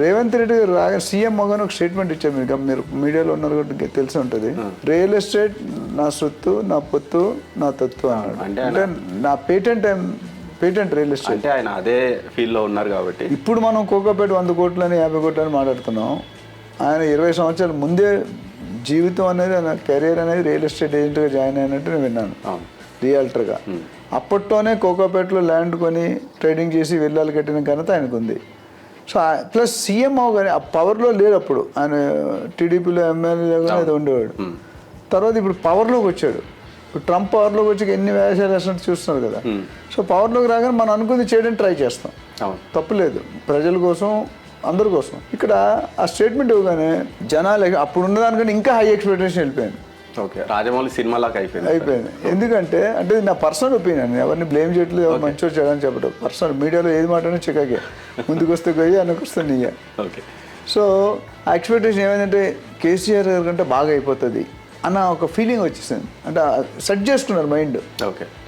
రేవంత్ రెడ్డి గారు రాగా సీఎం మొగాను ఒక స్టేట్మెంట్ ఇచ్చారు. మీరు మీడియాలో ఉన్నారు కాబట్టి తెలిసి ఉంటుంది. రియల్ ఎస్టేట్ నా సొత్తు, నా పొత్తు, నా తత్తు అన్నాడు. అంటే నా పేటెంట్ రియల్ ఎస్టేట్. అంటే ఆయన అదే ఫీల్డ్ లో ఉన్నారు కాబట్టి. ఇప్పుడు మనం కోకాపేట 100 కోట్లని 50 కోట్లని మాట్లాడుతున్నాం. ఆయన 20 సంవత్సరాల ముందే జీవితం అనేది, ఆయన కెరీర్ అనేది రియల్ ఎస్టేట్ ఏజెంట్గా జాయిన్ అయినట్టు నేను విన్నాను, రియల్టర్గా. అప్పట్లోనే కోకాపేటలో ల్యాండ్ కొని ట్రేడింగ్ చేసి వెళ్ళాలి కట్టిన ఘనత ఆయనకు ఉంది. సో ప్లస్ సీఎం అవగానే ఆ పవర్లో లేడు అప్పుడు. ఆయన టీడీపీలో ఎమ్మెల్యేగా అది ఉండేవాడు. తర్వాత ఇప్పుడు పవర్లోకి వచ్చాడు. ఇప్పుడు ట్రంప్ పవర్లోకి వచ్చి ఎన్ని వేషాలు వేసినట్టు చూస్తున్నారు కదా. సో పవర్లోకి రాగానే మనం అనుకుంది చేయడానికి ట్రై చేస్తాం, తప్పులేదు, ప్రజల కోసం, అందరి కోసం. ఇక్కడ ఆ స్టేట్మెంట్ ఇవ్వగానే జనాలు అప్పుడు ఉన్నదానికంటే ఇంకా హై ఎక్స్పెక్టేషన్ వెళ్ళిపోయింది. ఓకే, రాజమౌళి సినిమాలాగా అయిపోయింది. ఎందుకంటే అంటే నా పర్సనల్ ఒపీనియన్, ఎవరిని బ్లేమ్ చేయట్లేదు, ఎవరు మంచిగా చేయడానికి చెప్పడం. పర్సనల్ మీడియాలో ఏది మాట్లాడినా చికాకే, ముందుకు వస్తే గొయ్యి, వెనక్కి వస్తే నీయ. ఓకే, సో ఆ ఎక్స్పెక్టేషన్ ఏమైందంటే కేసీఆర్ గారి కంటే బాగా అయిపోతుంది అన్న ఒక ఫీలింగ్ వచ్చేసింది. అంటే సెట్ చేసుకున్నారు మైండ్. ఓకే.